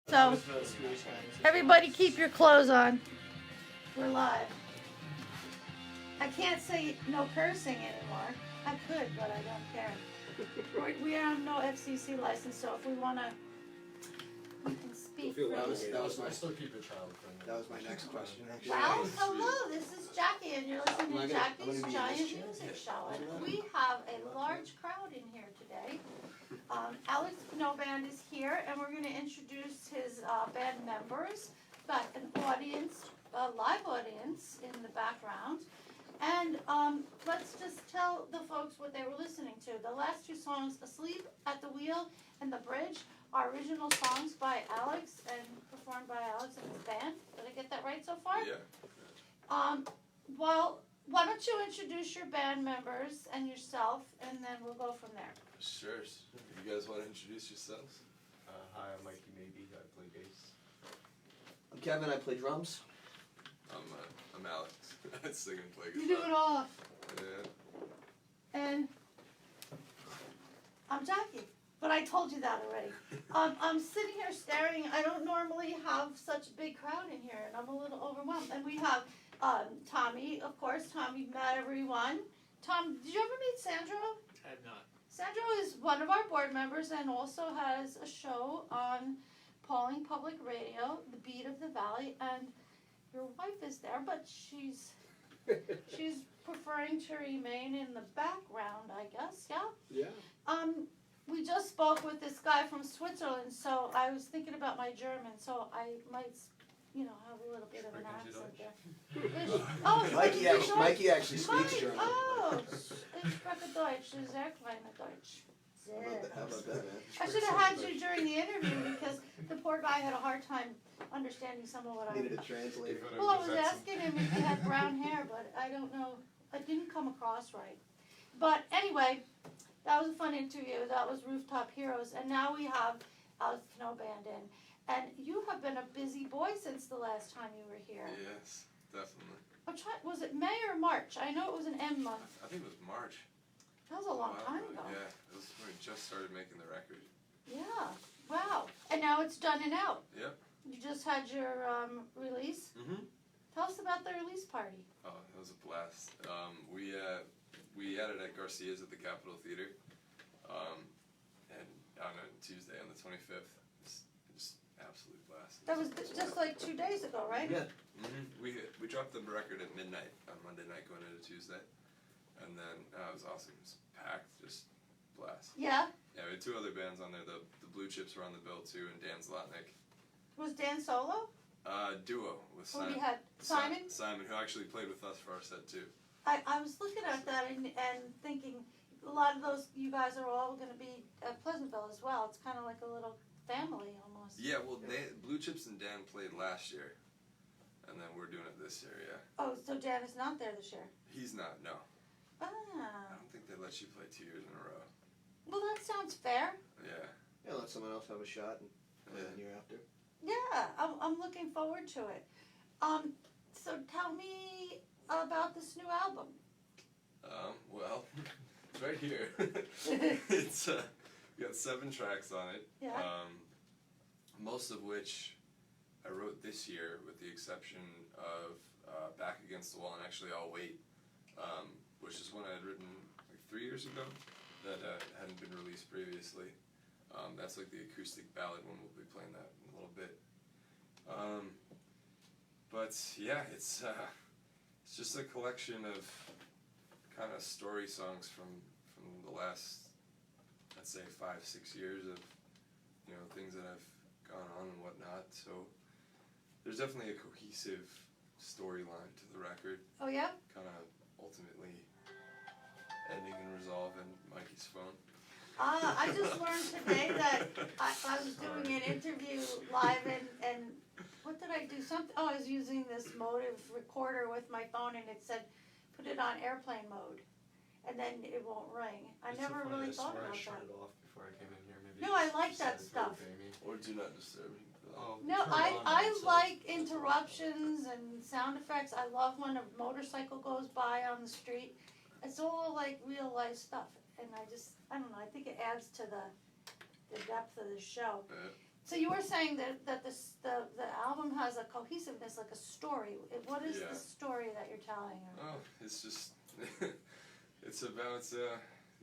So, everybody keep your clothes on. We're live. I can't say no cursing anymore. I could, but I don't care. We are on no FCC license, so if we want to, we can speak freely. That was my, still keep it child friendly. That was my next question, actually. Well, hello, this is Jackie, and you're listening to Jackie's Giant Music Show. And we have a large crowd in here today. Alex Cano Band is here, and we're going to introduce his band members. Got an audience, a live audience in the background. And let's just tell the folks what they were listening to. The last two songs, Asleep at the Wheel and The Bridge, are original songs by Alex and performed by Alex and his band. Did I get that right so far? Yeah. Well, why don't you introduce your band members and yourself, and then we'll go from there. Sure. You guys want to introduce yourselves? Hi, I'm Mikey Maybe. I play bass. I'm Kevin. I play drums. I'm Alex. I sing and play You guitar. do it all. Yeah. And I'm Jackie, but I told you that already. I'm sitting here staring. I don't normally have such a big crowd in here, and I'm a little overwhelmed. And we have Tommy, of course. Tommy met everyone. Tom, did you ever meet Sandro? I have not. Sandro is one of our board members and also has a show on Pauling Public Radio, The Beat of the Valley, and your wife is there, but she's preferring to remain in the background, I guess, yeah? Yeah. We just spoke with this guy from Switzerland, so I was thinking about my German, so I might, have a little bit of an accent there. Oh, Mikey actually speaks German. Oh, ich spreche Deutsch, sehr kleine Deutsch. How about that, man? I should have had you during the interview because the poor guy had a hard time understanding some of what I Needed a translator. Well, I was asking him if he had brown hair, but I don't know. It didn't come across right. But anyway, that was a fun interview. That was Rooftop Heroes. And now we have Alex Cano Band in. And you have been a busy boy since the last time you were here. Yes, definitely. Was it May or March? I know it was an M month. I think it was March. That was a long time ago. Yeah, it was when we just started making the record. Yeah. Wow. And now it's done and out. Yep. You just had your release. Mm-hmm. Tell us about the release party. Oh, it was a blast. We had it at Garcia's at the Capitol Theater, and on a Tuesday on the 25th. Just absolute blast. That was just like 2 days ago, right? Yeah. Mm-hmm. We dropped the record at midnight on Monday night going into Tuesday, and then it was awesome. It was packed, just blast. Yeah. Yeah, we had two other bands on there. The Blue Chips were on the bill too, and Dan Zlotnick. Was Dan solo? Duo with Or Simon. we had Simon? Simon, who actually played with us for our set too. I was looking at that and thinking a lot of those, you guys are all going to be at Pleasantville as well. It's kind of like a little family almost. Yeah, well, Blue Chips and Dan played last year, and then we're doing it this year, yeah. Oh, so Dan is not there this year? He's not, no. I Ah. don't think they let you play 2 years in a row. Well, that sounds fair. Yeah. Yeah, let someone else have a shot and play the year after. Yeah, I'm looking forward to it. So tell me about this new album. Well, it's right here. It's we got 7 tracks on it. Yeah. Most of which I wrote this year, with the exception of Back Against the Wall and actually I'll Wait, which is one I had written like 3 years ago that hadn't been released previously. That's like the acoustic ballad one. We'll be playing that in a little bit. But yeah, it's just a collection of kind of story songs from the last, I'd say, 5-6 years of things that have gone on and whatnot. So there's definitely a cohesive storyline to the record. Oh, yeah? Kind of ultimately ending and resolve in Mikey's phone. I just learned today that I was doing an interview live and what did I do? I was using this Motive recorder with my phone and it said put it on airplane mode and then it won't ring. I never really thought about I shut that. it off before I came in here. Maybe No, I like that stuff. Or Do Not Disturb Me. No, I like interruptions and sound effects. I love when a motorcycle goes by on the street. It's all like real life stuff. And I don't know, I think it adds to the depth of the show. So you were saying that the album has a cohesiveness, like a story. What is Yeah. the story that you're telling? Oh, it's just it's about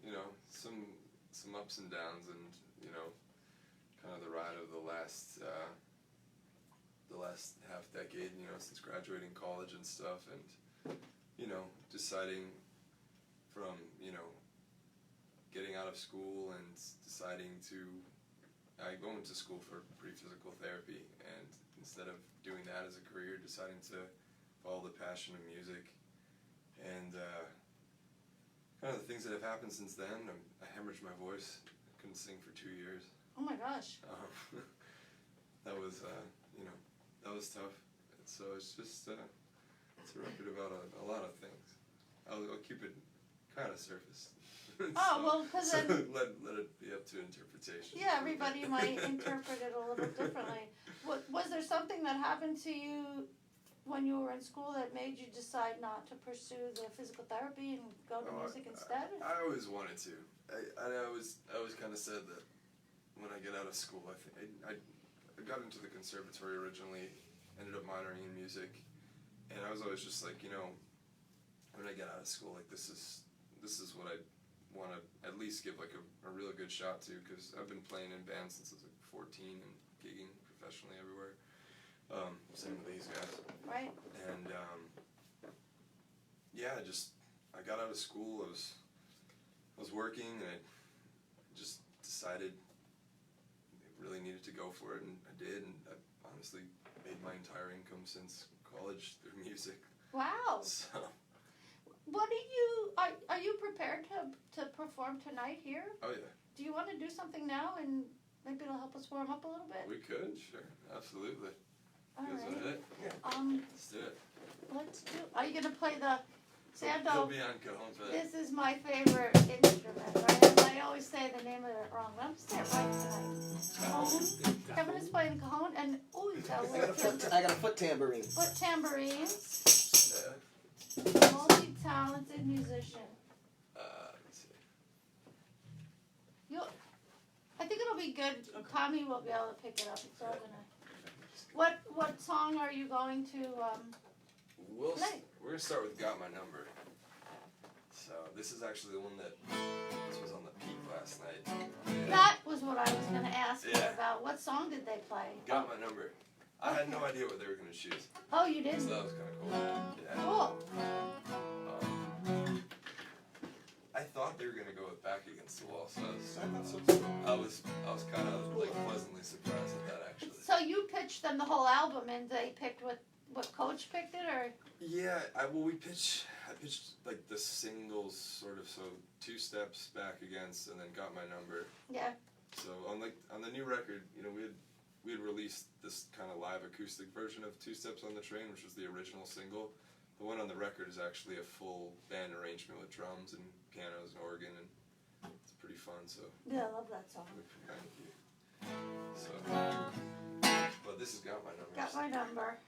you know, some ups and downs, and you know, kind of the ride of the last half decade, you know, since graduating college and stuff, and you know, deciding from, you know, getting out of school and deciding to I go into school for pre-physical therapy, and instead of doing that as a career, deciding to follow the passion of music, and kind of the things that have happened since then. I hemorrhaged my voice. I couldn't sing for 2 years. Oh my gosh. That was, you know, that was tough. And so it's just, it's a record about a lot of things. I'll keep it kind of surface. Oh, well, because so then... let it be up to interpretation. Yeah, everybody might interpret it a little differently. Was there something that happened to you when you were in school that made you decide not to pursue the physical therapy and go to music instead? I always wanted to. I always kind of said that when I get out of school, I got into the conservatory originally, ended up minoring in music, and I was always just like, you know, when I get out of school, like this is what I want to at least give like a really good shot to, because I've been playing in bands since I was like 14 and gigging professionally everywhere. Same with these guys. Right. And yeah, I got out of school. I was working, and I just decided I really needed to go for it, and I did. And I honestly made my entire income since college through music. Wow. So. What are you prepared to perform tonight here? Oh yeah. Do you want to do something now, and maybe it'll help us warm up a little bit? We could, sure, absolutely. All You guys want right. it? Let's do it. Let's do. Are you gonna play the? See, I He'll don't. be on cajon for that. This is my favorite instrument, right? And I always say the name of it wrong, but I'm saying it right tonight. Cajon. Kevin is playing cajon, and ooh, you got I got a foot tambourine. foot tambourines. Yeah. Multi-talented musician. Let's see. I think it'll be good. Tommy will be able to pick it up. It's all gonna. What song are you going to play? We're gonna start with "Got My Number." So this is actually the one this was on the peak last night. Yeah. That was what I was gonna ask you Yeah. about. What song did they play? "Got My Number." I had no idea what they were gonna choose, Oh, you so didn't. that was kind of cool. Yeah. Cool. I thought they were gonna go with "Back Against the Wall," so I I was kind of like pleasantly surprised at that actually. So you pitched them the whole album, and they picked what Coach picked it, or? Yeah, I pitched like the singles sort of, so 2 Steps, Back Against, and then Got My Number. Yeah. So on the new record, you know, we had released this kind of live acoustic version of 2 Steps on the Train, which was the original single. The one on the record is actually a full band arrangement with drums and pianos and organ, and it's pretty fun. So Yeah, I love that song. thank you. So, but this has Got My Number. Got My Number.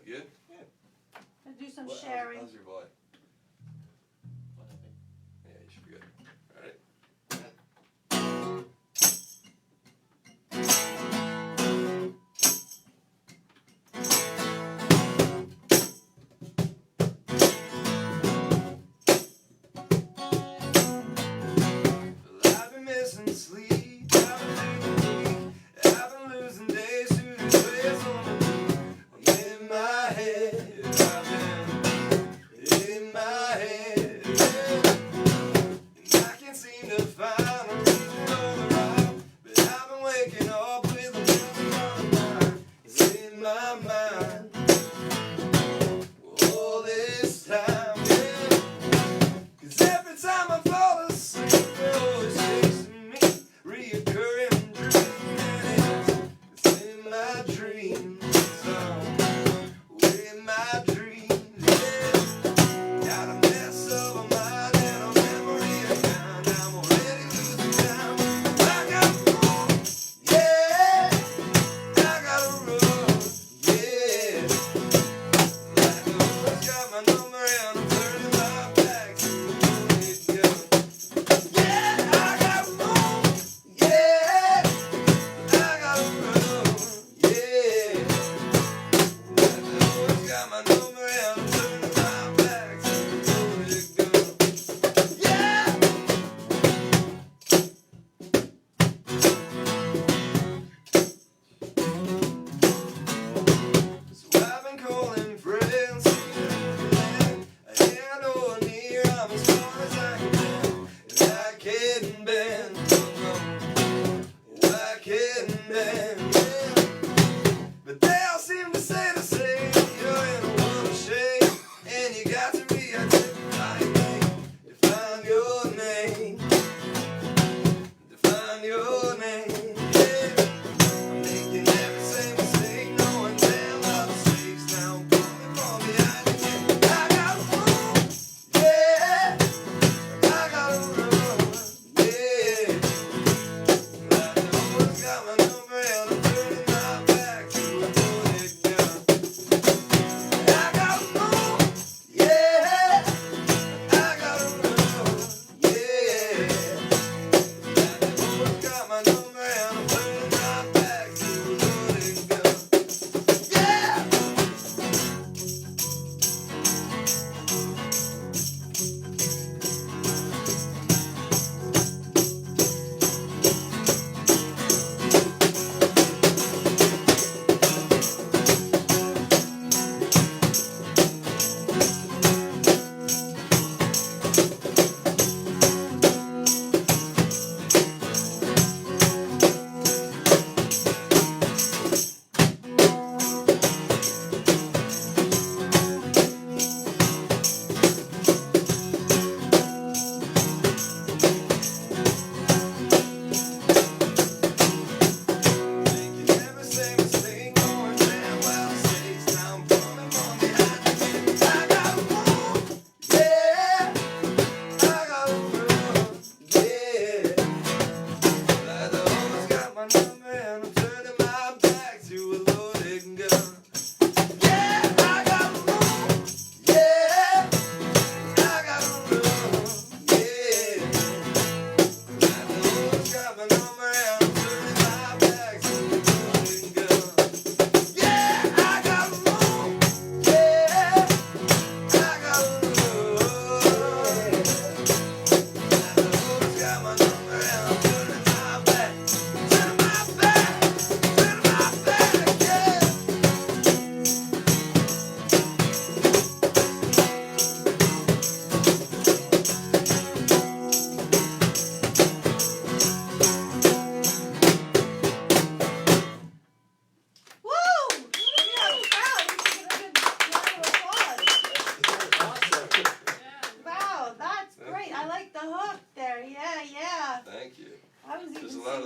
Good? I'll do some What- sharing. How's your voice? Yeah, you should be good. Alright. I've been missing sleep, I've been thinking deep, I've been losing days to the trails on the beat. I'm in my head, I've been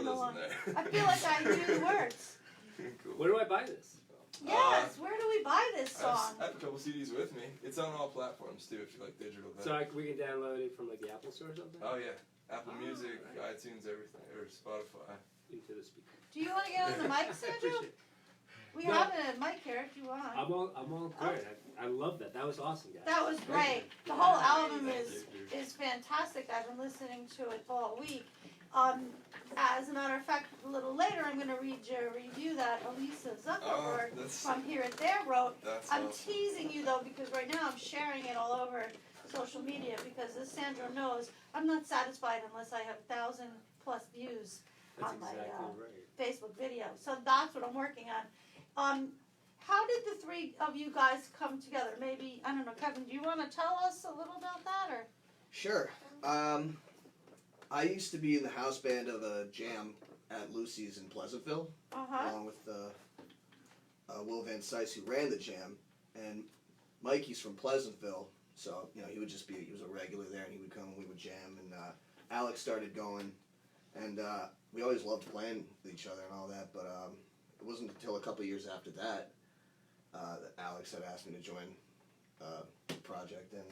singing those along. in there. I feel like I knew the words. Cool. Where do I buy this? Yes, where do we buy this song? I have a couple CDs with me. It's on all platforms too, if you like digital. So we can download it from like the Apple Store or something? Oh yeah, Apple Music, right. iTunes, everything, or Spotify. Into the speaker. Do you want to get on the mic, Sandra? Appreciate it. We No. have a mic here if you want. I'm all good. I love that. That was awesome, guys. That was great. The whole album is fantastic. I've been listening to it all week. As a matter of fact, a little later I'm going to read your review that Elisa Zuckerberg from Here and There wrote. I'm awesome. teasing you though because right now I'm sharing it all over social media because as Sandra knows, I'm not satisfied unless I have 1,000+ views That's on my exactly right. Facebook video. So that's what I'm working on. How did the three of you guys come together? Maybe, I don't know, Kevin, do you want to tell us a little about that? Or? Sure. I used to be in the house band of a jam at Lucy's in Pleasantville, along with Will Van Sice, who ran the jam. And Mikey's from Pleasantville, so he was a regular there, and he would come and we would jam. And Alex started going, and we always loved playing with each other and all that. But it wasn't until a couple years after that that Alex had asked me to join the project, and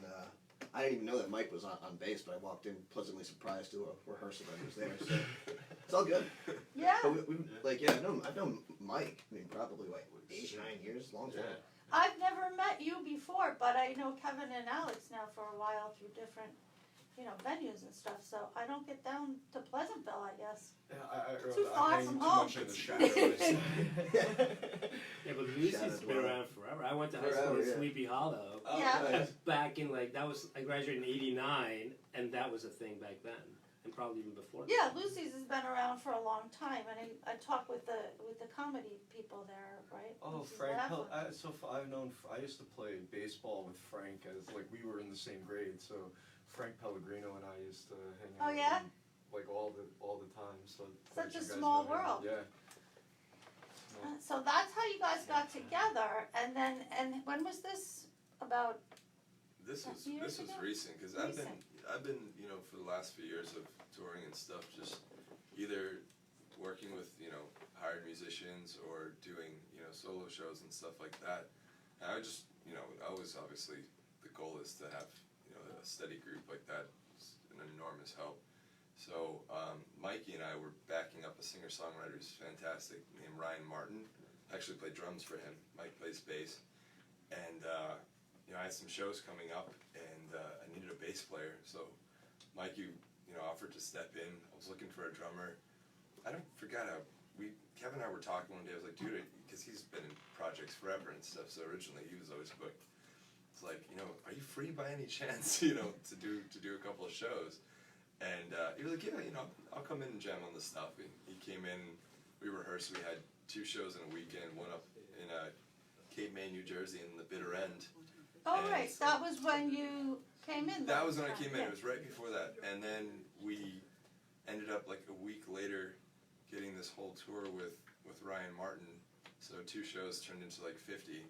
I didn't even know that Mike was on bass, but I walked in pleasantly surprised to a rehearsal that he was there, so it's all good. Yeah. But I've known Mike, probably 8, 9 years, long time. I've never met you before, but I know Kevin and Alex now for a while through different, venues and stuff, so I don't get down to Pleasantville, I guess. Too far from home. Too much in the shadows. Yeah, but Lucy's been around forever. I went to high school in Sleepy Hollow. Yeah. Back in I graduated in '89, and that was a thing back then, and probably even before. Yeah, Lucy's has been around for a long time, and I talk with the comedy people there, right? Oh, Lucy's Frank. Laugh. I used to play baseball with Frank as we were in the same grade. So Frank Pellegrino and I used to hang out. Oh, yeah? All the time. So Such you a guys small know him. world. Yeah. So that's how you guys got together, and when was this about? This was Years ago? recent because I've been for the last few years of touring and stuff, just either working with hired musicians or doing solo shows and stuff like that. And I just always obviously the goal is to have a steady group like that. It's an enormous help. So Mikey and I were backing up a singer-songwriter who's fantastic named Ryan Martin. I actually play drums for him. Mike plays bass. And I had some shows coming up, and I needed a bass player. So Mikey offered to step in. I was looking for a drummer. I forgot how Kevin and I were talking one day. I was like, dude, because he's been in projects forever and stuff, so originally he was always booked. It's like, are you free by any chance, to do a couple of shows? And he was like, yeah, I'll come in and jam on the stuff. He came in, we rehearsed, we had 2 shows in a weekend, one up in Cape May, New Jersey, in the bitter end. Oh, right, that was when you came in. That was when I came in, it was right before that. And then we ended up a week later getting this whole tour with Ryan Martin. So 2 shows turned into 50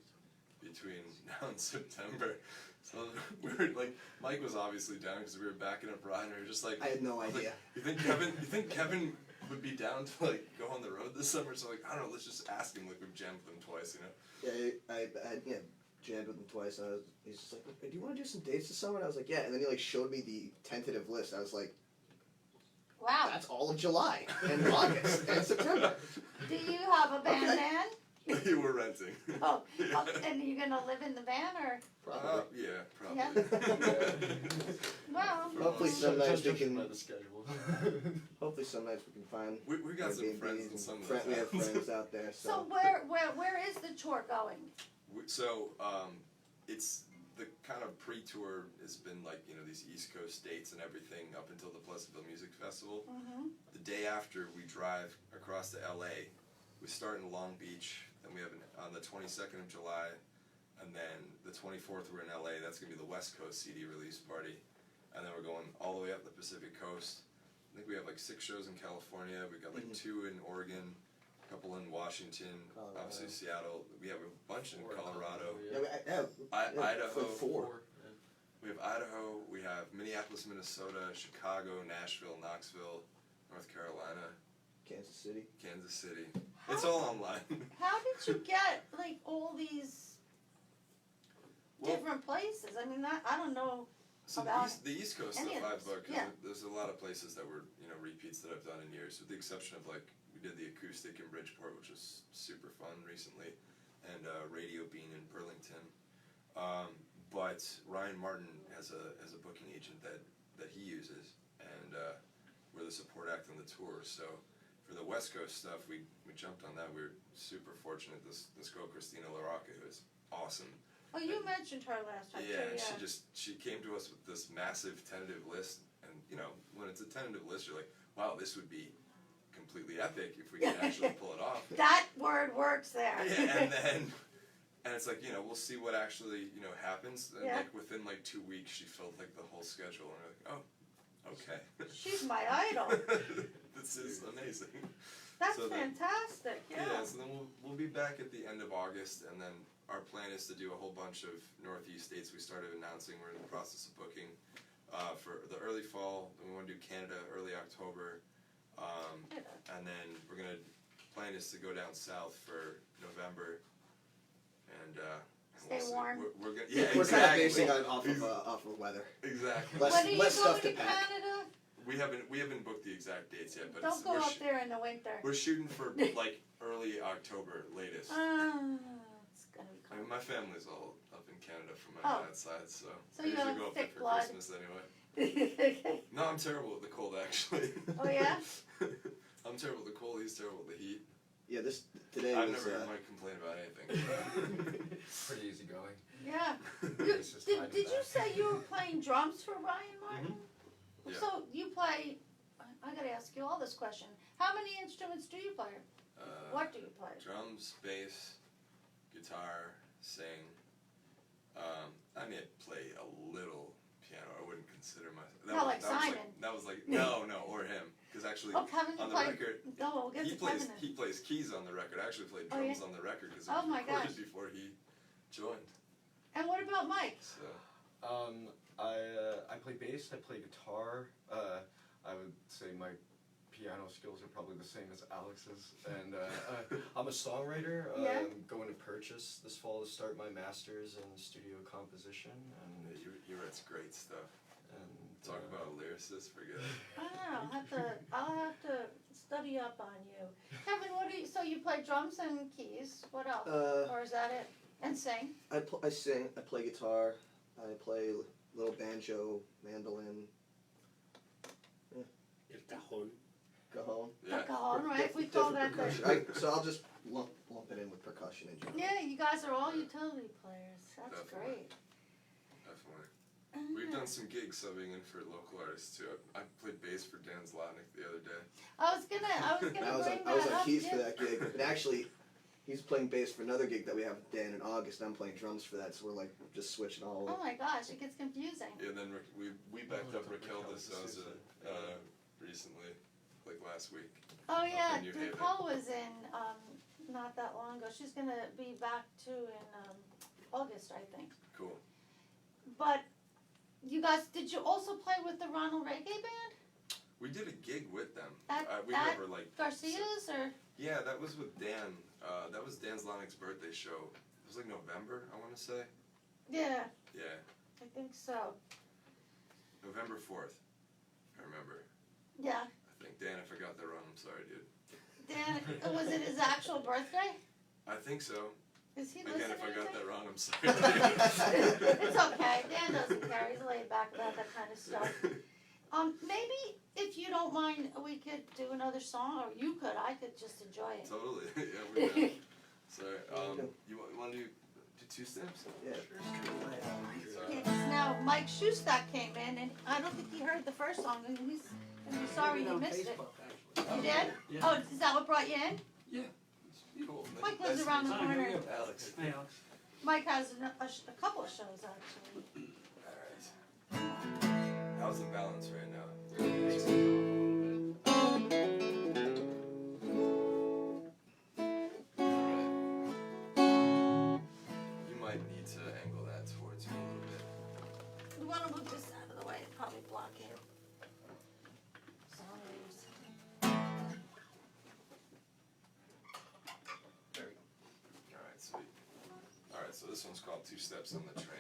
between now and September. So we were Mike was obviously down because we were backing up Ryan. We were just I had no idea. You think Kevin would be down to go on the road this summer? So I don't know. Let's just ask him. We've jammed with him twice, Yeah, I jammed with him twice. And he's just like, "Do you want to do some dates this summer?" And I was like, "Yeah." And then he showed me the tentative list. I was like, Wow. That's all of July and August and September. Do you have a band? We were renting. Oh, and are you gonna live in the van or? Probably. Yeah, probably. Yeah. Well. Hopefully some nights we can. By the schedule. Hopefully some nights we can find. We got some Airbnbs friends in and some of we have towns. friends out there. So So where is the tour going? So it's the kind of pre-tour has been these East Coast dates and everything up until the Pleasantville Music Festival. Mm-hmm. The day after we drive across to LA, we start in Long Beach, then we have on the 22nd of July, and then the 24th we're in LA. That's gonna be the West Coast CD release party, and then we're going all the way up the Pacific Coast. I think we have 6 shows in California. We've got 2 in Oregon, a couple in Washington, Colorado. obviously Seattle. We have a bunch in Colorado. yeah, we have Idaho. 4. We have Idaho, we have Minneapolis, Minnesota, Chicago, Nashville, Knoxville, North Carolina. Kansas City. Kansas City. It's all online. How did you get like all these Well- different places? I mean, I don't know. So About the East Coast any stuff of I've those, booked, 'cause yeah. there's a lot of places that were, you know, repeats that I've done in years, with the exception of like, we did the acoustic in Bridgeport, which was super fun recently, and Radio Bean in Burlington. But Ryan Martin has a booking agent that he uses, and we're the support act on the tour. So for the West Coast stuff, we jumped on that. We were super fortunate. This girl Christina LaRocca, who is awesome. Oh, you mentioned her last time Yeah, too. and she came to us with this massive tentative list, and you know, when it's a tentative list, you're like, wow, this would be completely epic if we can actually pull it off. That word works there. Yeah, and it's like, you know, we'll see what actually, you know, happens. And Yeah. like within like 2 weeks, she filled like the whole schedule, and we're like, oh, okay. She's my idol. This is amazing. That's So then- fantastic. Yeah. So then we'll be back at the end of August, and then our plan is to do a whole bunch of Northeast states. We started announcing we're in the process of booking for the early fall. Then we want to do Canada early October, and then we're gonna plan is to go down south for November, and Stay we'll see. warm. We're gonna, yeah, We're kind of exactly. basing on off of weather. Exactly. Less- When are you less going stuff to to pack. Canada? We haven't booked the exact dates yet, but Don't go up there in the winter. we're shooting for like early October latest. It's gonna be I mean, cold. my family's all up in Canada from my Oh. dad's side, so So I you usually have go up there thick for blood. Christmas anyway. No, I'm terrible with the cold, actually. Oh, yeah? I'm terrible with the cold. He's terrible with the heat. Yeah, today I've was. never heard Mike complain about anything. Pretty easy going. Yeah. It's just time to Did you back. say you were playing drums for Ryan Martin? Yeah. So you play. I gotta ask you all this question. How many instruments do you play? What do you play? Drums, bass, guitar, sing. I mean, I play a little piano. I wouldn't consider myself. Not like Simon. That was like no, or him. Because actually, Oh, Kevin, you on the play. record, No, we'll get he to Kevin. plays keys on the record. I actually played Oh, drums yeah? on the record because it Oh was my recorded gosh. before he joined. And what about Mike? So I play bass. I play guitar. I would say my piano skills are probably the same as Alex's, and I'm a songwriter. Yeah. I'm going to Purchase this fall to start my master's in studio composition, and he writes great stuff. and Talk about a lyricist, forget it. I don't know. I'll have to study up on you. Kevin, so you play drums and keys. What else? Or is that it? And sing? I sing. I play guitar. I play little banjo, mandolin, El cajon. cajon. Yeah. Cajon, right? We call that the. Percussion. So I'll just lump it in with percussion in general. Yeah, you guys are all utility players. That's Definitely. great. Definitely. We've done some gigs subbing in for local artists too. I played bass for Dan Zlotnick the other day. I was gonna I was bring on, that I was on up. keys yeah. for that gig, and actually, he's playing bass for another gig that we have with Dan in August. And I'm playing drums for that, so we're like just switching all. Oh my gosh, it gets confusing. Yeah, and then we backed up Raquel de Souza recently, like last week. Oh yeah, in New Haven. Nicole was in not that long ago. She's gonna be back too in August, I think. Cool. But you guys, did you also play with the Ronald Reggae Band? We did a gig with them. At We at never like. Garcia's or? Yeah, that was with Dan. That was Dan Zlotnick's birthday show. It was like November, I want to say. Yeah, Yeah, I think so. November 4th. I remember. Yeah. I think Dan. If I got that wrong, I'm sorry, dude. Dan, was it his actual birthday? I think so. Is he Again, listening? if I to got me? that wrong, I'm sorry. dude. It's okay. Dan doesn't care. He's laid back about that kind of stuff. Maybe if you don't mind, we could do another song, or you could. I could just enjoy it. Totally. Yeah, we're done. Sorry. You want to do two steps? Yeah. Yeah, 'cause now Mike Shustak came in, and I don't think he heard the first song, and he's gonna be sorry he missed it. You did? Yeah. Oh, is that what brought you in? Cool. Mike lives Nice around to the meet you. corner. Alex. Hey, Alex. Mike has a couple of shows actually. Alright. How's the balance right now? You might need to angle that towards me a little bit. We want to move this out of the way. It's probably blocking. Songs. So this one's called Two Steps on the Train.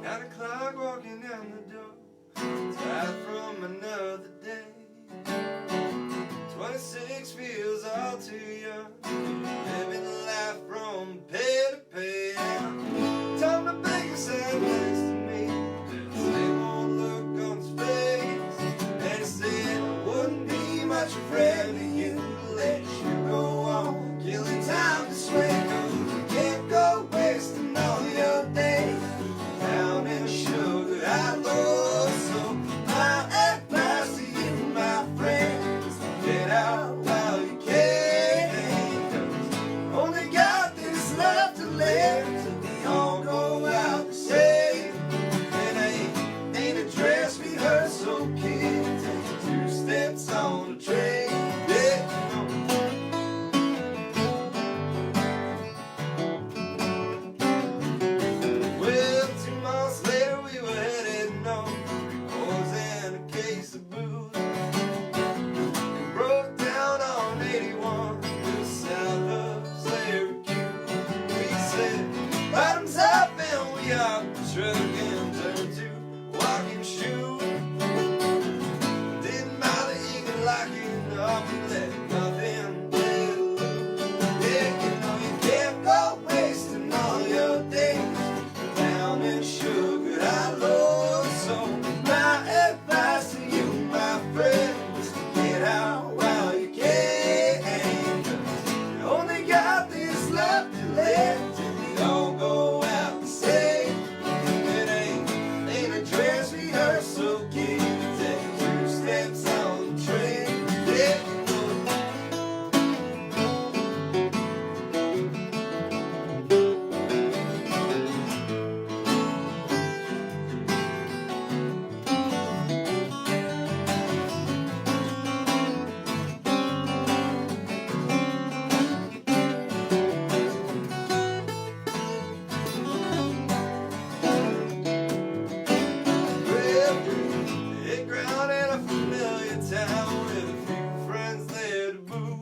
At a clock walking down the door, tired from another day. 26 feels all too young, living life from pay to pay. Time to beg us and next to me, same old look on his face. And he said, I wouldn't be much a friend to you, let you go on, killing time this way. 'Cause you can't go wasting all your days down in sugar high low. So my advice to you, my friend, is to get out while you can. 'Cause only got this left to live till we all go out the same. And ain't a dress rehearsal, kid, take 2 steps on the train. Yeah, well, 2 months later we were headed north, 3 boys and a case of booze. We broke down on 81 just south of Syracuse. We said bottoms up and we are trucking, turned to walking shoes. Didn't bother even locking up, we let nothing get loose. Yeah, you know you can't go wasting all your days down in sugar high low. So my advice to you, my friend, is to get out while you can. 'Cause you only got this left to live till we all go out the same. It ain't a dress rehearsal, kid, take 2 steps on the train. Yeah, you know it. Well, hit ground in a familiar town with a few friends there to boot.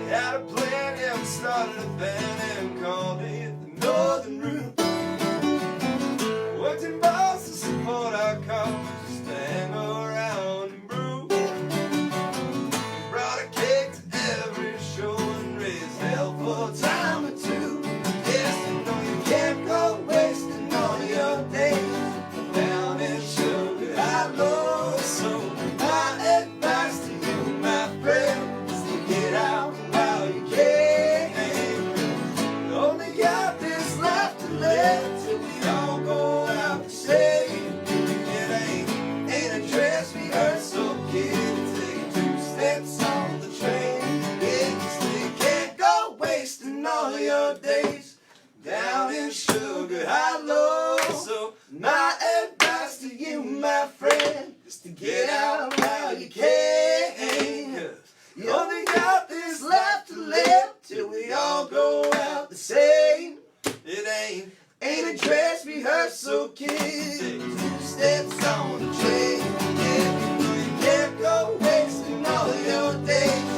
Had a plan, yeah, we started a band and called it the Northern Route. Worked in bars to support our cause, just to hang around and brew. Brought a cake to every show and raised hell for a time or 2. Yes, you know you can't go wasting all your days down in sugar high low. So my advice to you, my friend, is to get out while you can. You only got this left to live till we all go out the same. It ain't a dress rehearsal, kid, take 2 steps on the train. Yeah, 'cause you can't go wasting all your days down in sugar high low. So my advice to you, my friend, is to get out while you can. 'Cause you only got this left to live till we all go out the same. It ain't a dress rehearsal, kid, take 2 steps on the train. Yeah, you can't go wasting all your days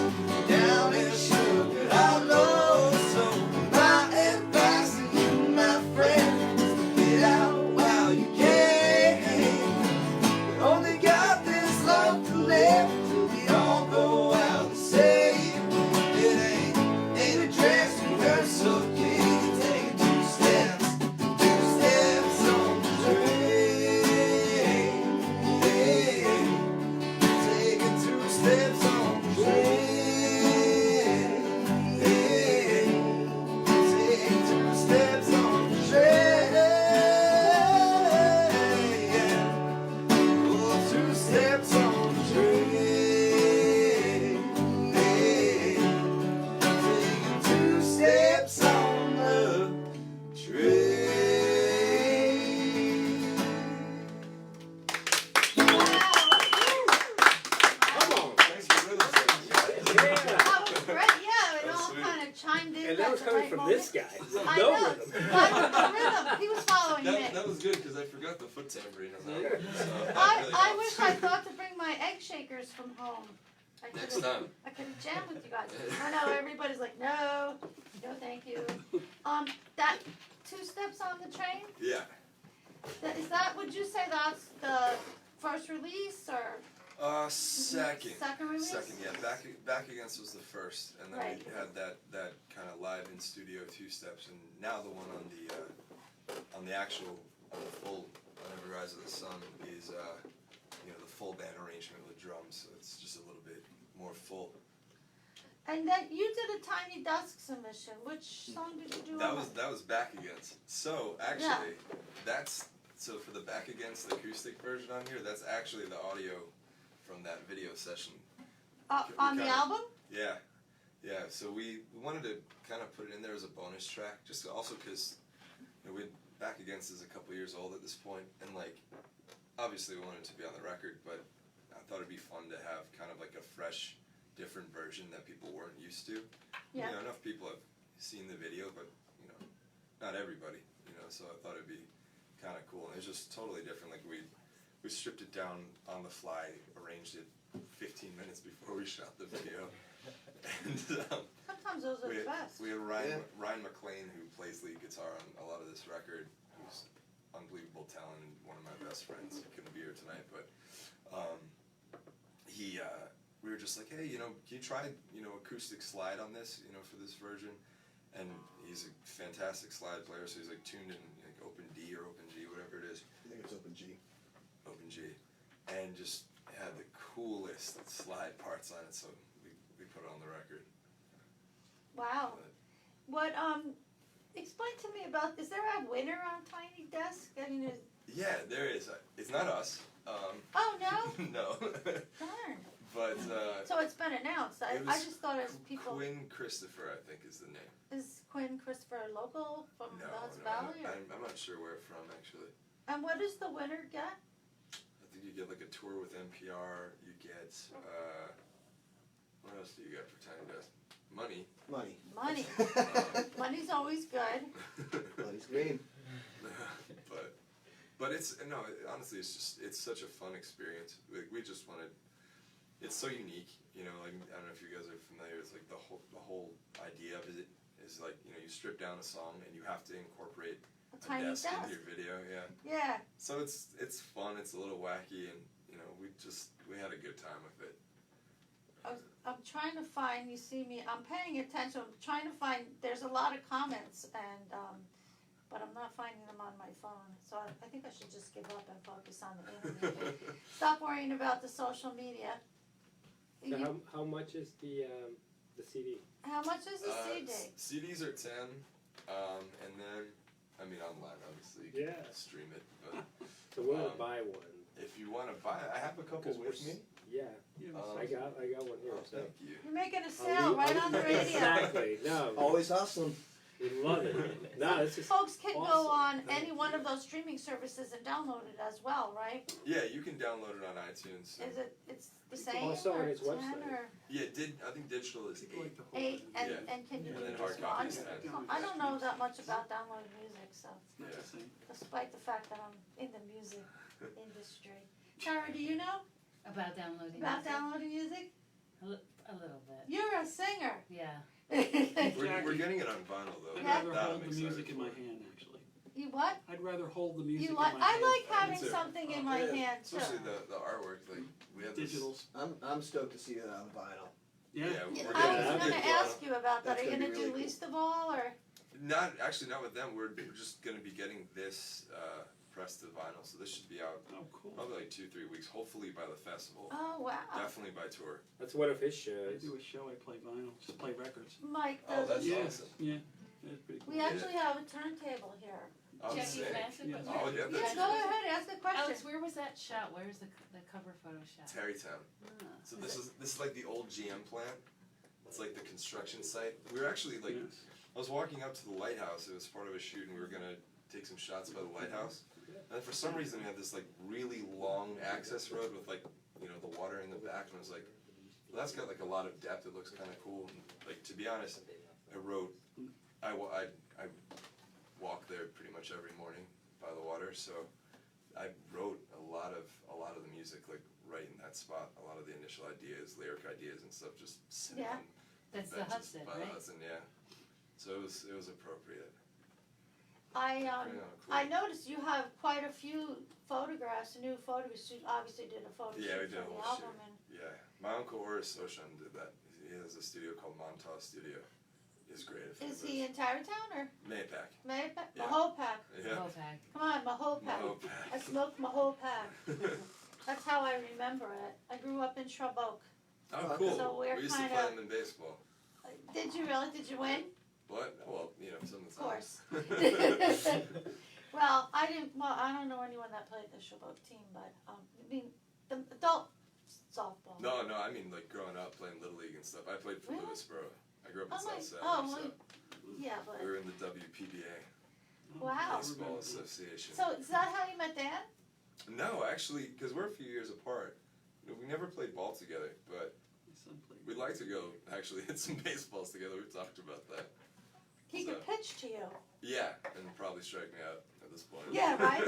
down in sugar high low. So my advice to you, my friend, is to get out while you can. You only got this love to live till we all go out the same. It ain't a dress rehearsal, kid, take 2 steps on the train. this guy. I No know. rhythm. The rhythm. He was following me. That was good because I forgot the foot tambourine on that. So that really I helped. wish I thought to bring my egg shakers from home. Next time. I could have jammed with you guys. I know everybody's like, no, thank you. That 2 steps on the train. Yeah. Is that? Would you say that's the first release or? Second. Second release. Second, yeah. Back Against was the first, and then Right. we had that kind of live in studio 2 steps, and now the one on the actual full On Every Rise of the Sun is the full band arrangement with drums, so it's just a little bit more full. And then you did a Tiny Dusk submission. Which song did you do? That on was Back Against. So actually, so for the Back Against acoustic version on here, that's actually the audio from that video session. On the album? Yeah. So we wanted to kind of put it in there as a bonus track, just also because Back Against is a couple years old at this point, and obviously we wanted it to be on the record, but I thought it'd be fun to have kind of like a fresh, different version that people weren't used to. Yeah. Enough people have seen the video, but not everybody. So I thought it'd be kind of cool. And it was just totally different. Like we stripped it down on the fly, arranged it 15 minutes before we shot the video. And Sometimes those are the best. we had Ryan McLean, who plays lead guitar on a lot of this record, who's unbelievable talent and one of my best friends. He couldn't be here tonight, but we were just like, hey, can you try acoustic slide on this, for this version? And he's a fantastic slide player, so he's tuned in open D or open G, whatever it is. I think it's open G. Open G, and just had the coolest slide parts on it, so we put it on the record. Wow. What explain to me about, is there a winner on Tiny Desk? I mean, Yeah, there is. It's not us. oh no? No. Darn. But So it's been announced. I it was just thought it was people. Quinn Christopher, I think, is the name. Is Quinn Christopher local from No, Dodge no, Valley? Or? I'm not sure where from actually. And what does the winner get? I think you get a tour with NPR. You get what else do you get for Tiny Desk? Money. Money. Money's always good. Money's green. but it's honestly it's such a fun experience. We just wanted. It's so unique, I don't know if you guys are familiar. It's the whole idea of it is you strip down a song and you have to incorporate a Tiny desk desk. into your video, yeah. Yeah. So it's fun. It's a little wacky, and we had a good time with it. I'm trying to find. You see me. I'm paying attention. I'm trying to find. There's a lot of comments, and but I'm not finding them on my phone. So I think I should just give up and focus on the internet. Stop worrying about the social media. So how much is the CD? How much is the CD? CDs are 10, and then online obviously you can stream it. But So we're gonna buy one. if you want to buy it, I have a couple with me. Yeah. I got one here. So. Thank you. You're making a sale right on the radio. Exactly. No. Always hustling. We love it. No, it's just Folks can go awesome. on any one of those streaming services and download it as well, right? Yeah, you can download it on iTunes. Is it's the same Also on or his 10 website. or Yeah, I think digital is 8. 8 and Yeah. and can you And do then just hard copy one? is 10. I don't know that much about downloading music, so Yeah. despite the fact that I'm in the music industry. Tara, do you know About downloading about music? downloading music? A little bit. You're a singer. Yeah. We're getting it on vinyl though. I'd Yeah. rather That I'm hold the excited music in my for. hand, actually. You what? I'd rather hold the music You in like? my I hand. like Me having too. something in my hand too. Especially the artwork. We have this. Digitals. I'm stoked to see that on vinyl. Yeah. Yeah, Yeah, we're I getting was Yeah, going big to vinyl. ask you about that. That's Are you gonna going be to do really least of all, or? Not with them. We're just going to be getting this pressed to vinyl, so this should be out Oh, cool. probably 2-3 weeks. Hopefully by the festival. Oh wow, Definitely by tour. That's one of his I shows. do a show, I play vinyl, just play records. Mike. Oh, that's Yeah. awesome. Yeah, that's pretty cool. We actually have a turntable here. I'm Jacque, sick. can I ask a Yeah. question? Oh, yeah, Yeah, that's go ahead, ask a question. Alex, where was that shot? Where's the cover photo shot? Tarrytown. Ah. So this is like the old GM plant. It's like the construction site. We were actually Yes. I was walking up to the lighthouse. It was part of a shoot, and we were gonna take some shots by the lighthouse. And for some reason, we had this really long access road with the water in the back, and I was like, well, that's got a lot of depth. It looks kind of cool. And, to be honest, I wrote I walk there pretty much every morning by the water, so I wrote a lot of the music like right in that spot. A lot of the initial ideas, lyric ideas and stuff, just sitting Yeah. on That's the benches Hudson, by the right? Hudson, yeah. So it was appropriate. I Yeah, cool. I noticed you have quite a few photographs, new photographs. You obviously did a photo Yeah, we shoot did a for the whole album, shoot. and Yeah, my uncle Horace Oshan did that. He has a studio called Montauk Studio. He's great. is he in Tarrytown or Maypack? Mahopac? Yeah. Mahopac. Yeah. Whole pack. Come on, Mahopac. I smoked Mahopac. That's how I remember it. I grew up in Shrub Oak. Oh, cool. So we're we used to kinda- play them in baseball. Did you really? Did you win? What? Well, you know, some of the Of course. time. Well, I didn't. Well, I don't know anyone that played the Shrub Oak team, but I mean, the adult softball. No, I mean like growing up playing Little League and stuff. I played for Really? Lewisboro. I grew up in Oh my. South Side, Oh, so well, yeah, but we were in the WPBA, wow. Baseball Association. So is that how you met Dan? No, actually, because we're a few years apart. You know, we never played ball together, but My son played. we'd like to go actually hit some baseballs together. We've talked about that. He So- could pitch to you. Yeah, and probably strike me out at this point. Yeah, right?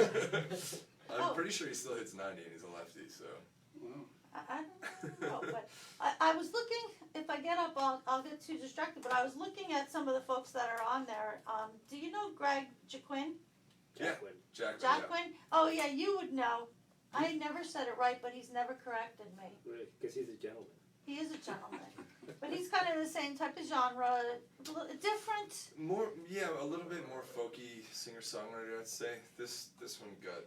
I'm Oh. pretty sure he still hits 90 and he's a lefty, so. Wow. I don't know, but I was looking. If I get up, I'll get too distracted. But I was looking at some of the folks that are on there. Do you know Greg Jacquin? Yeah. Jacqueline. Jacquin? Oh yeah, you would know. I never said it right, but he's never corrected me. Because he's a gentleman. He is a gentleman, but he's kind of the same type of genre, different. More, yeah, a little bit more folky singer-songwriter, I'd say. This one got,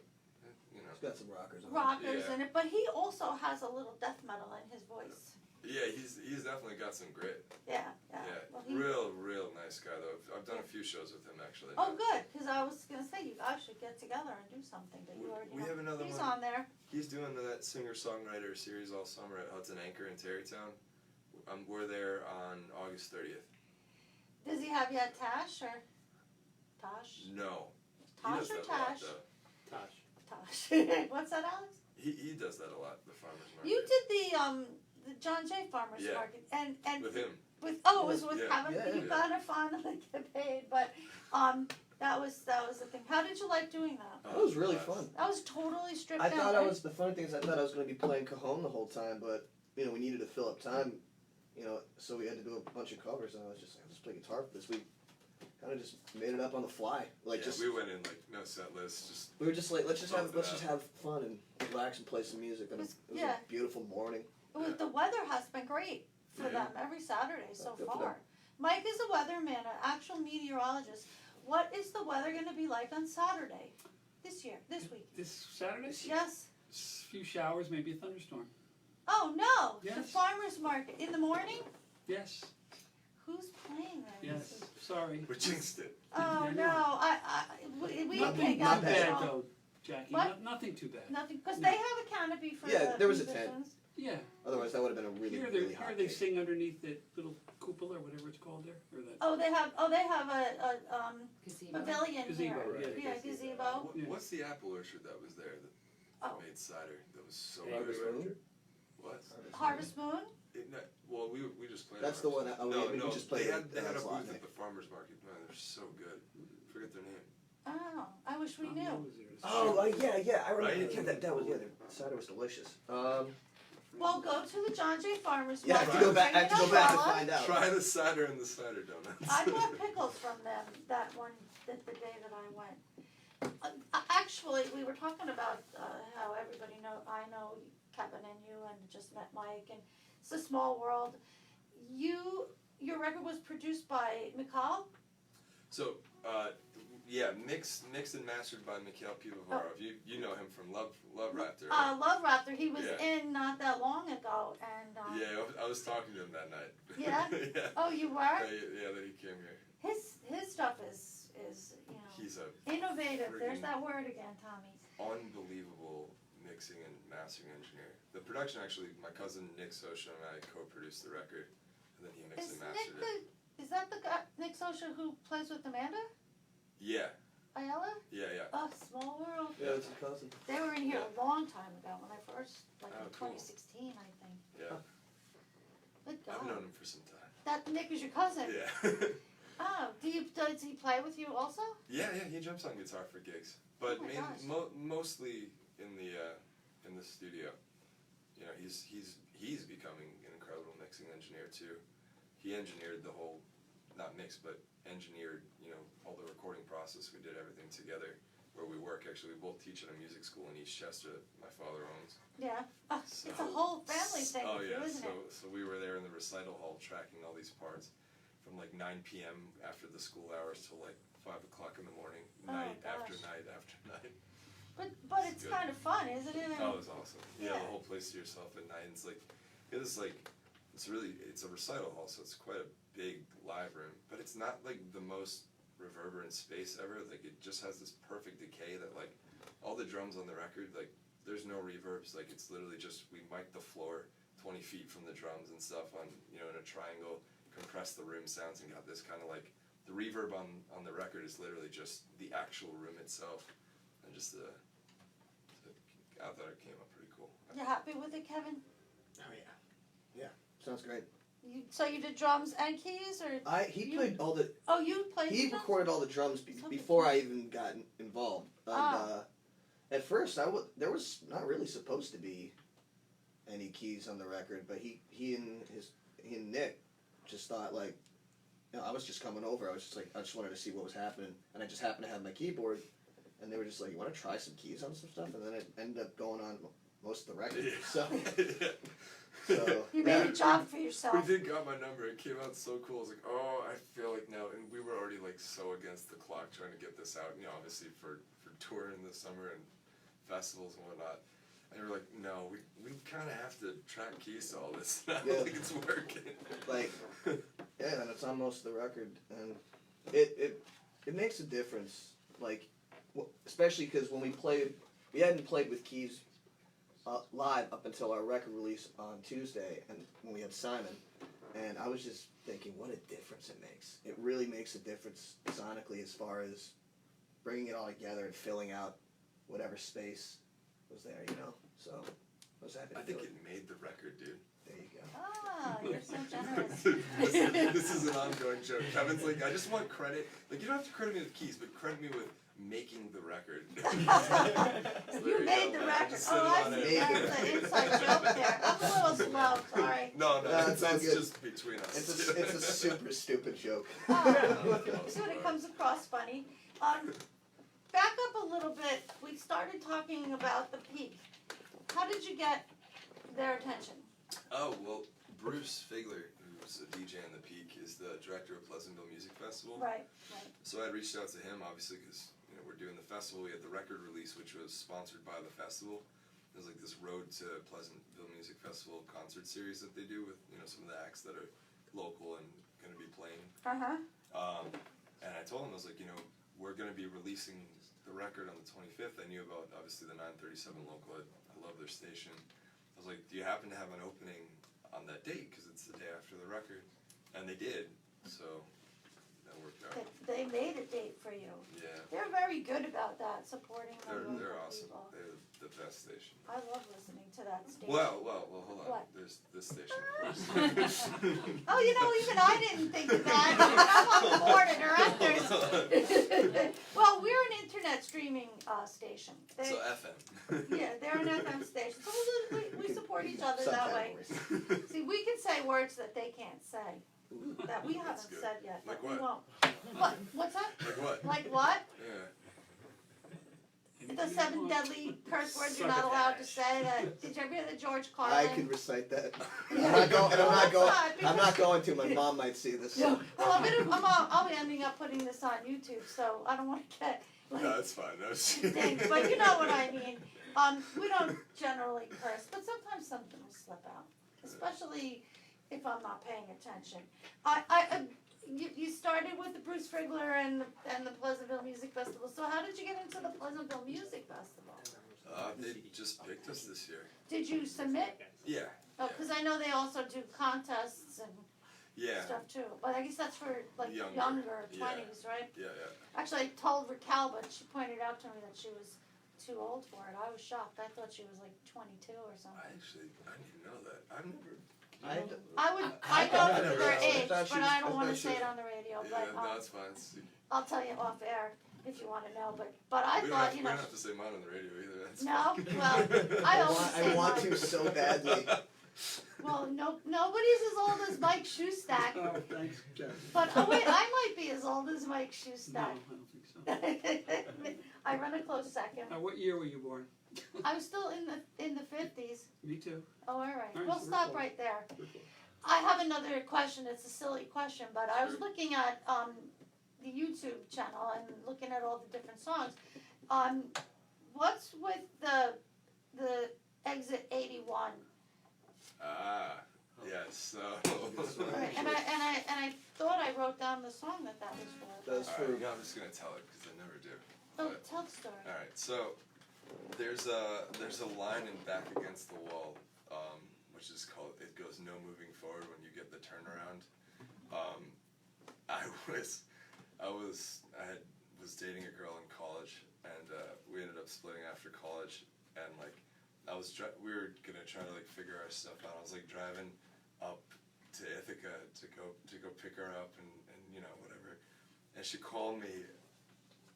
you know. It's got some rockers on Rockers Yeah. in it, but he also has a little death metal in his voice. Yeah, he's definitely got some grit. Yeah. Yeah, Well, real nice guy though. I've done a few shows with him actually. Oh, good, because I was gonna say you guys should get together and do something. But you already We know. have another He's one. on there. He's doing that singer-songwriter series all summer at Hudson Anchor in Tarrytown. We're there on August 30th. Does he have you at Tash or Tosh? No. He Tosh does or that a lot, Tash? though. Tosh. Tosh. What's that, Alex? He does that a lot, the farmer's market. You did the John Jay Farmers Yeah. Market and With him. it was with Yeah. having Yeah. you gotta finally get paid, but that was the thing. How did you like doing that? That was really fun. That was totally stripped I down. thought I right? was, the funny thing is I thought I was going to be playing Cajon the whole time, but, you know, we needed to fill up time, you know, so we had to do a bunch of covers, and I was just like, let's play guitar for this. We kind of just made it up on the fly. Like, Yeah, just, we went in like no set list, just we were just like, let's just Both of have fun and relax and play some music, and it was Yeah. a beautiful morning. The weather has been great for Yeah. them every Saturday so Good for far. them. Mike is a weatherman, an actual meteorologist. What is the weather going to be like on Saturday this week? This Saturday? Yes. Just a few showers, maybe a thunderstorm. Oh no! The Yes. farmers market in the morning. Yes. Who's playing then? Yes. Sorry. we jinxed it. Oh I no! know. We Nothing, can't not get bad control. though, Jackie. What? Nothing too bad. Nothing, because No. they have a canopy for Yeah, the there was a tent. musicians. Yeah. Otherwise, that would have been a really, Here really hot they day. sing underneath that little cupola or whatever it's called there, or that. Oh, they have a Gazebo. pavilion Gazebo, here. right. Yeah, gazebo. Yeah. What's the apple orchard that was there that Oh. made cider that was so Hey, good? Harvest Moon? What? Harvest Moon. Well, we just played. That's the one. No, We just played they it had a last booth night. at the farmers market. Man, they're so good. Forget their name. Oh, I wish we Oh, knew. what was there? Oh, yeah, I remember. Right? Yeah, that was, yeah, the cider was delicious. Well, go to the John Jay Farmers Yeah, I Market. have to go back. I bring have to an go back and umbrella. find out. Try the cider and the cider donuts. I bought pickles from them that the day that I went. Actually, we were talking about how everybody I know Kevin and you, and just met Mike, and it's a small world. Your record was produced by Mikhail. So, yeah, mixed and mastered by Mikhail Pivovarov. You know him from Love Raptor. Right? Love Raptor. He was Yeah. in not that long ago, and Yeah, I was talking to him that night. Yeah? Yeah. oh, you were. Yeah, that he came here. His stuff is He's a innovative. There's friggin' that word again, Tommy. unbelievable mixing and mastering engineer. The production actually, my cousin Nick Sosha and I co-produced the record, and then he mixed Is and Nick mastered it. is that the guy Nick Sosha who plays with Amanda Yeah, Ayala? yeah. Oh, small world. Yeah, it's your cousin. They were in here a long time ago when I first, like Oh, in cool. 2016, I think. Yeah. Good I've God. known him for some time. That Nick is your cousin. Yeah. Oh, does he play with you also? Yeah, he jumps on guitar for gigs, but Oh my gosh. mostly in the studio. You know, he's becoming an incredible mixing engineer too. He engineered the whole, not mix, but engineered, you know, all the recording process. We did everything together where we work. Actually, we both teach at a music school in East Chester that my father owns. Yeah. So, It's a whole family thing oh with yeah, you, isn't it? so we were there in the recital hall tracking all these parts from like 9 p.m. after the school hours till like 5 o'clock in the morning, Oh, night after gosh. night after night. But it's good. kind of fun, isn't it? Oh, it was awesome. Yeah, Yeah. the whole place to yourself at night. It's like, it's a recital hall, so it's quite a big live room, but it's not like the most reverberant space ever. Like, it just has this perfect decay that, like, all the drums on the record, like, there's no reverbs. Like, it's literally just, we mic the floor 20 feet from the drums and stuff on, you know, in a triangle, compress the room sounds, and got this kind of like, the reverb on the record is literally just the actual room itself, and just I thought it came up pretty cool. You happy with it, Kevin? Oh yeah. Sounds great. So you did drums and keys, or He You- played all the. oh, you played He the drums? recorded all the drums Something. before I even got involved. And, Ah. at first, there was not really supposed to be any keys on the record, but he and Nick just thought, like, you know, I was just coming over. I was just like, I just wanted to see what was happening, and I just happened to have my keyboard, and they were just like, you want to try some keys on some stuff, and then it ended up going on most of the record. Yeah. So, Yeah. so You made a job for yourself. We did got my number. It came out so cool. I was like, oh, I feel like now, and we were already like so against the clock trying to get this out. You know, obviously for touring this summer and festivals and whatnot. And we were like, no, we kind of have to track keys to all this. I don't Yeah. think it's working. like, yeah, and it's on most of the record, and it makes a difference. Like, especially because when we hadn't played with keys live up until our record release on Tuesday, and when we had Simon, and I was just thinking, what a difference it makes. It really makes a difference sonically as far as bringing it all together and filling out whatever space was there, you know. So I was happy to I think do it made the record, dude. There you go. Ah, you're so generous. this is an ongoing joke. Kevin's like, I just want credit. Like, you don't have to credit me with keys, but credit me with making the record. So there You made go, the man. record. Just sit Oh, I on see. it. That's an inside joke there. I'm a little slow. Sorry. No, No, it's it's all good. just between us. It's a super stupid joke. Oh, so it comes across funny. Back up a little bit. We started talking about the Peak. How did you get their attention? Oh, well, Bruce Figler, who's a DJ in the Peak, is the director of Pleasantville Music Festival. Right. So I reached out to him, obviously, because we're doing the festival. We had the record release, which was sponsored by the festival. There's like this Road to Pleasantville Music Festival concert series that they do with some of the acts that are local and going to be playing. And I told him, I was like, we're going to be releasing the record on the 25th. I knew about, obviously, the 937 local. I love their station. I was like, do you happen to have an opening on that date? Because it's the day after the record. And they did. So that worked out. They made a date for you. Yeah. They're very good about that, supporting the local They're awesome. people. They're the best station. I love listening to that station. Well, hold on. What? There's this station first. Oh, even I didn't think of that. I'm on the board of directors. Well, we're an internet streaming station. So FM. Yeah, they're an FM station. So we support each other that way. Subcategories. See, we can say words that they can't say, that we That's haven't good. said yet, Like but we what? won't. What's that? Like what? Like what? Yeah. The 7 deadly curse words you're not allowed to say. Did you ever hear the George Carlin? I could recite that. Yeah. I'm not going to. My mom might see this. No. Well, I'll be ending up putting this on YouTube, so I don't want to get like No, that's fine. things, but you know what I mean. We don't generally curse, but sometimes something will slip out, especially if I'm not paying attention. You started with the Bruce Figler and the Pleasantville Music Festival. So how did you get into the Pleasantville Music Festival? They just picked us this year. Did you submit? Yeah. Oh, because I know they also do contests and Yeah. stuff too. But I guess that's for like Younger, younger yeah. 20s, right? Yeah. Actually, I told Raquel, but she pointed out to me that she was too old for it. I was shocked. I thought she was like 22 or something. I didn't even know that. I've never I know I never their realized. age, I thought she but was- I don't I wanna thought she say it was- on the radio, Yeah, but, no, it's fine. I'll tell you off air if you wanna know, but I We don't thought, have, you we know. don't have to say mine on the radio either. That's No? fine. Well, I always say I want mine. to so badly. Well, nobody's as old as Mike Shoestack, Oh, thanks, Jeff. but, oh wait, I might be as old as Mike No, Shoestack. I don't think so. I run a close second. What year were you born? I was still in the 50s. Me too. Oh, all right. All right, We'll so we're stop close. right there. We're close. I have another question. It's a silly question, but I was Sure. looking at the YouTube channel and looking at all the different songs. What's with the Exit 81? Ah, yes. So. Right, and I thought I wrote down the song that was for. That's All right, for no, I'm just gonna tell it because I never do. Oh, But- tell the story. All right, so there's a line in Back Against the Wall, which is called "It Goes No Moving Forward When You Get the Turnaround." I was dating a girl in college, and we ended up splitting after college, and like we were gonna try to like figure our stuff out. I was like driving up to Ithaca to go pick her up and you know whatever, and she called me.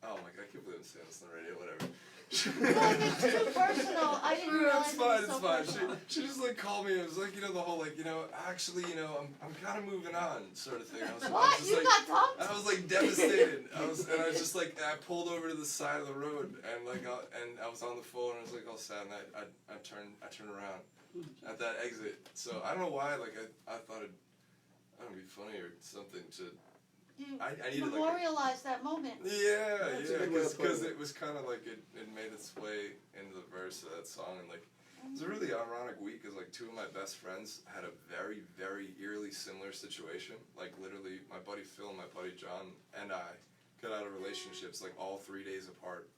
Oh my god, I can't believe I'm saying this on the radio, whatever. Well, if it's too personal, I didn't realize It's fine, it was it's so fine. personal. She just like called me, it was like, you know, the whole like, you know, actually, you know, I'm kinda moving on sort of thing. I was What? just You like, got dumped? I was like devastated. I was just like, I pulled over to the side of the road and like, I was on the phone and I was like all sad and I turned around at that exit. So I don't know why, like I thought it'd be funny or something to. You I needed like memorialize that moment. That's a good way of because putting it. it was kind of like it made its way into the verse of that song, and like it was a really ironic week because like two of my best friends had a very, very eerily similar situation. Like literally, my buddy Phil and my buddy John and I got out of relationships like all 3 days apart.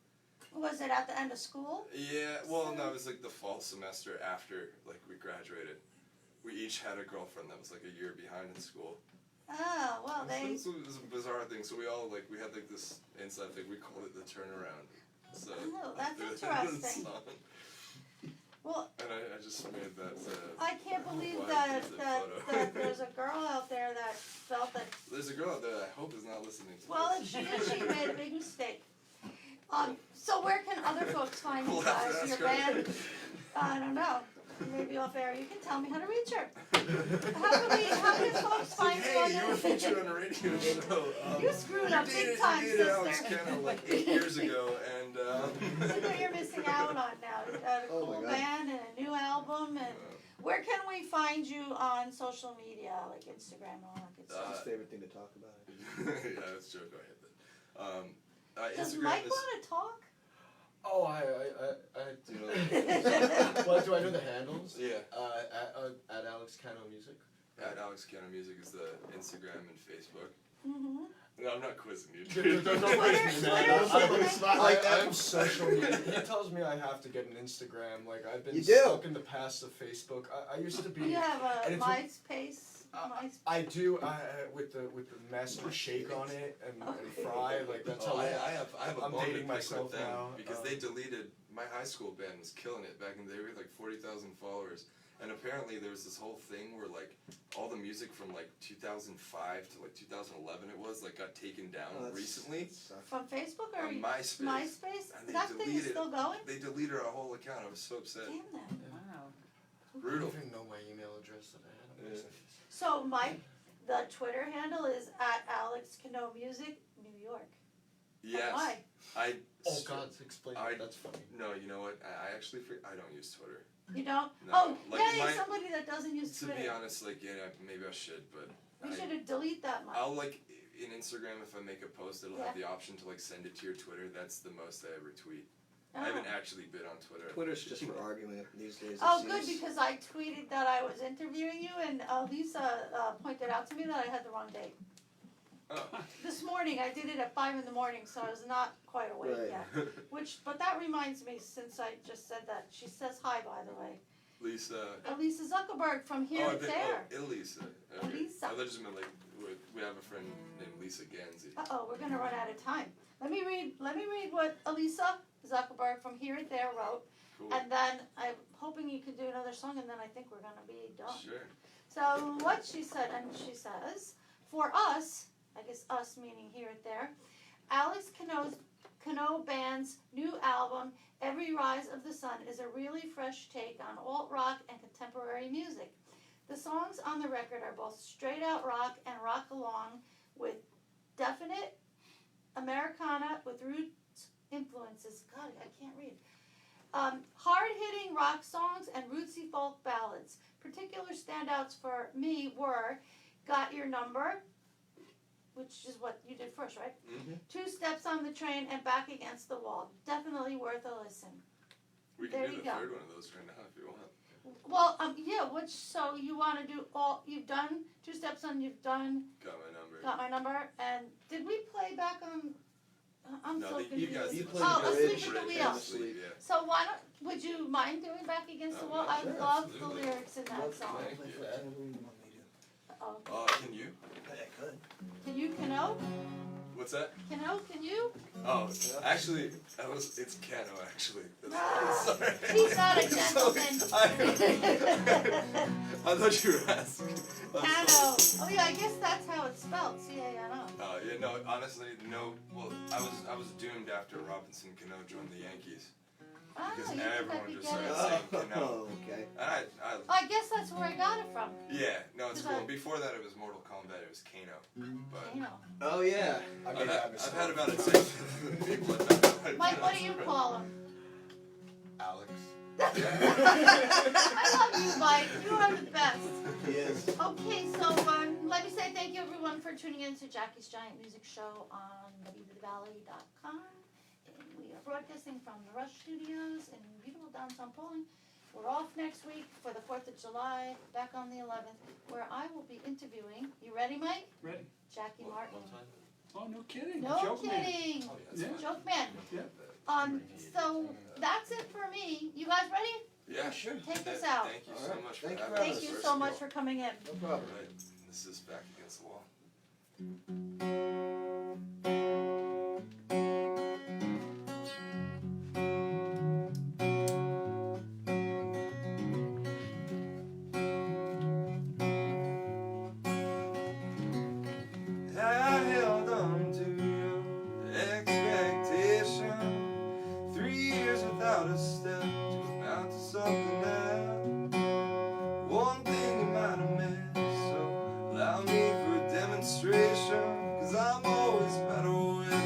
Was it at the end of school? Yeah, well, no, it was like the fall semester after like we graduated. We each had a girlfriend that was like a year behind in school. Oh, well, It was a bizarre thing. So we all like we had like this inside thing. We called it the turnaround. So Oh, that's the interesting. song. Well, And I just made that. I can't believe Why that, is it that, photo? that there's a girl out there that felt that, There's a girl out there that I hope is not listening to well, if this. she is, she made a big mistake. So where can other folks find you We'll have guys, to your ask her. band? I don't know, maybe off air, you can tell me how to reach her. How can folks find you on Hey, you were the? featured on a radio show. You screwed up big dated, time, you dated Alex sister. Cano like 8 years ago, and Look what you're missing out on now. You've got a Oh my cool God. band and a new album, and where can we find you on social media, like Instagram and all that good It's stuff? his favorite thing to talk about. yeah, that's a joke. I hit that. Does Instagram Mike is. want to talk? Oh, I do know the What, do I know the handles? Yeah. At Alex Cano Music. At Alex Cano Music is the Instagram and Facebook. Mm-hmm. No, I'm not quizzing you. Don't Twitter- quiz me, man. Twitter's It's not like that. I'm social media. He tells me I have to get an Instagram. Like I've been You do. stuck in the past of Facebook. I used to be. You have a and it's- MySpace. I do. With the Master Shake on it and Fry. Like that's how I have a I'm bone to dating pick myself with them now, because they deleted my high school band was killing it back in the day. We had like 40,000 followers, and apparently there was this whole thing where like all the music from like 2005 to like 2011 it was like got taken down recently From Facebook or on MySpace. MySpace? And they That thing is deleted- still going? They deleted our whole account. I was so upset. Damn that. Wow. I Brutal. don't even know my email address that I had. on Yeah. MySpace. So Mike, the Twitter handle is at Alex Cano Music, New York. Yes. Why? I. Oh God, explain I- that. That's funny. No, you know what? I actually I don't use Twitter. You don't? No, Oh, like yeah, you're my- somebody that doesn't use To Twitter. be honest, like yeah, maybe I should, but You I- should delete that, Mike. I'll like in Instagram if I make a post, it'll have Yeah. the option to like send it to your Twitter. That's the most I ever tweet. Oh. I haven't actually been on Twitter. Twitter's just for arguing these days. it Oh, good, seems. because I tweeted that I was interviewing you, and Lisa pointed out to me that I had the wrong date. Oh. This morning, I did it at 5 in the morning, so I was not quite awake Right. yet. But that reminds me, since I just said that, she says hi, by the way. Lisa. Lisa Zuckerberg from Here and There. Elisa. Okay. Elisa. I thought you just meant like we have a friend named Lisa Gansey. Uh-oh, we're gonna run out of time. Let me read what Elisa Zuckerberg from Here and There wrote, Cool. and then I'm hoping you could do another song, and then I think we're gonna be done. Sure. So what she said, and she says, for us, I guess us meaning here and there, Alex Cano Band's new album, Every Rise of the Sun, is a really fresh take on alt rock and contemporary music. The songs on the record are both straight out rock and rock along with definite Americana with roots influences. God, I can't read. Hard-hitting rock songs and rootsy folk ballads. Particular standouts for me were Got Your Number, which is what you did first, right? Mm-hmm. Two Steps on the Train and Back Against the Wall. Definitely worth a listen. We can There do you the go. third one of those right now if you want. Well, yeah, so you want to do all, you've done Two Steps on, you've done Got my number. Got My Number, and did we play back on, I'm No, so you guys- confused. You played Oh, the Asleep bridge at the Bridge, Wheel. Asleep, yeah. So why don't, would you mind doing Back Against the Oh, Wall? yeah, I sure, love the absolutely. lyrics in that song. Thank you. Oh. Can you? I could. Can you Cano? What's that? Cano, can you? Oh, actually, it's Cano, actually. Ah, Sorry. he's not a gentleman. I thought you were asking. Cano. Oh yeah, I guess that's how it's spelled. C-A-N-O. Yeah, no, honestly, no. Well, I was doomed after Robinson Cano joined the Yankees. Ah, Because you think I everyone could just get it? started saying Cano. Oh, okay. And I guess that's where I got it from. yeah, no, it's Is cool. that- And before that, it was Mortal Kombat. It was Kano. But Cano. Oh yeah. I've had about a taste of the people that know how to Mike, what pronounce do you it. call him? Alex. I love you, Mike. You are the best. He is. Okay, so let me say thank you everyone for tuning in to Jackie's Giant Music Show on www.valley.com. And we are broadcasting from the Roche Studios in beautiful downtown Poland. We're off next week for the 4th of July, back on the 11th, where I will be interviewing, you ready, Mike? Ready? Jackie Martin. Oh, no kidding. No Joke man. kidding. Oh, yeah, that's Yeah. fine. Joke man. Yeah. So that's it for me. You guys ready? Yeah, sure. Take us out. Thank you All so right. much for Thank you having for us. Thank you First so of much all. for coming in. No problem. Right. This is Back Against the Wall. I held on to your expectation. 3 years without a step to amount to something else. One thing you might have missed, so allow me for a demonstration. 'Cause I'm always better with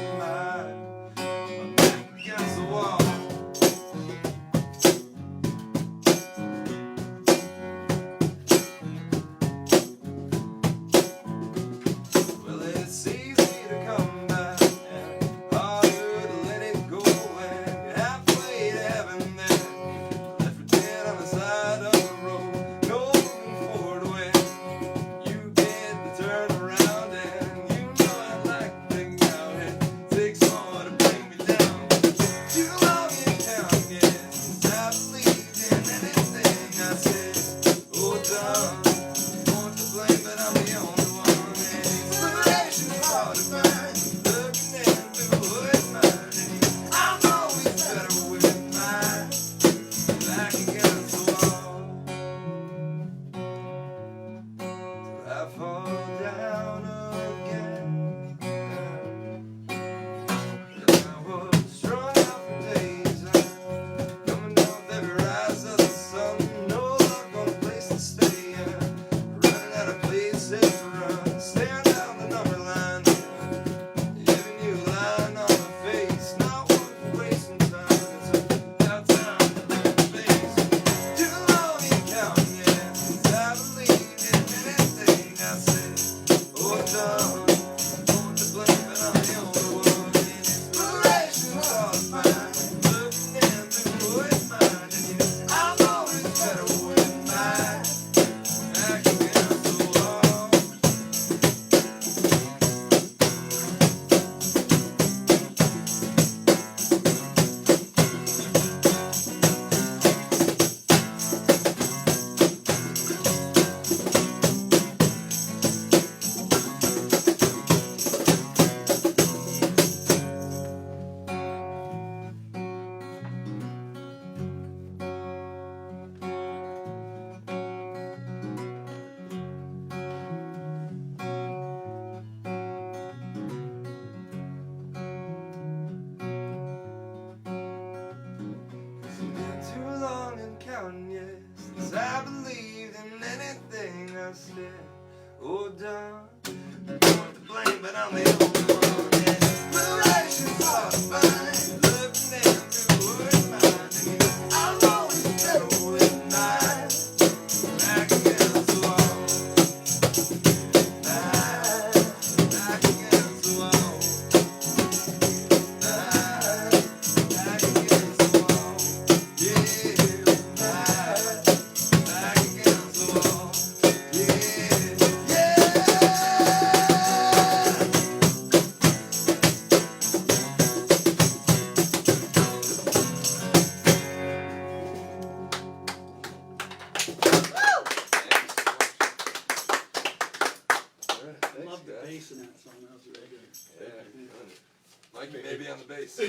on the bass.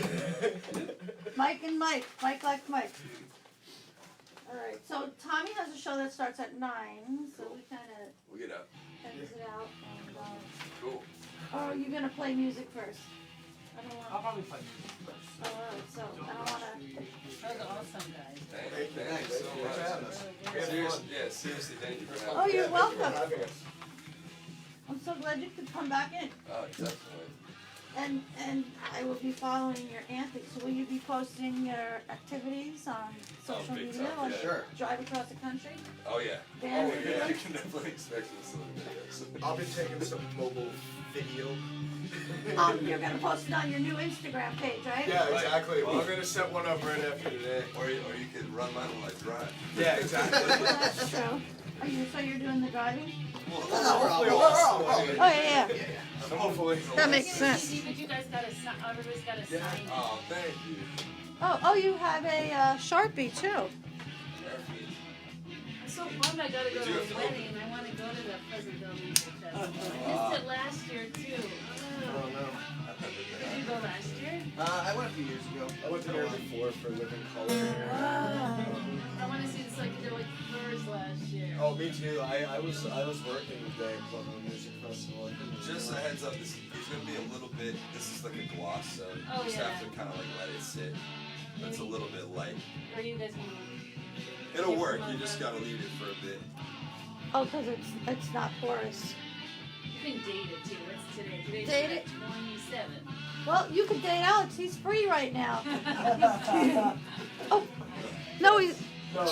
Mike and Mike. Mike like Mike. Alright, so Tommy has a show that starts at 9, so we kinda We'll get up. exit out and, Cool. or are you gonna play music first? I don't I'll wanna, probably play music. oh, alright, so I don't wanna, Those are awesome, guys. Thank you Thanks. so Thanks for having much. us. Seriously, yeah, seriously, thank you for having oh, me. you're welcome. I'm so glad you could come back in. Oh, definitely. And I will be following your antics. Will you be posting your activities on social big media? time, Like yeah. Sure. drive across the country? Oh yeah. Band Oh yeah. videos? You can definitely expect some videos. I'll be taking some mobile video. You're gonna post it on your new Instagram page, right? Yeah, exactly. Well, I'm gonna set one up right after today. Or you could run mine while I drive. Yeah, exactly. That's true. So you're doing the driving? Hopefully, Oh, yeah, yeah. Hopefully. That makes It's sense. easy, but you guys got everybody's got a sign. Oh, thank you. Oh, you have a Sharpie too. I'm so bummed I gotta go We do to have to a wedding and I wanna go to the Pleasantville Music Festival. I missed it last year too. Oh no. Did you go last year? I went a few years ago. I went there before for Living Color. I wanna see the psychedelic furs last year. Oh, me too. I was working the day at Cano Music Festival. I couldn't Just a heads up, it's gonna be a little bit. This is like a gloss, so you Oh, just yeah. have to kind of like let it sit. It's a little bit light. Or you guys can. It'll work. You just gotta leave it for a bit. Oh, because it's not porous. You can date it too. What's today? Today's Date it? 27. Well, you can date Alex. He's free right now. Oh, no, he's. No,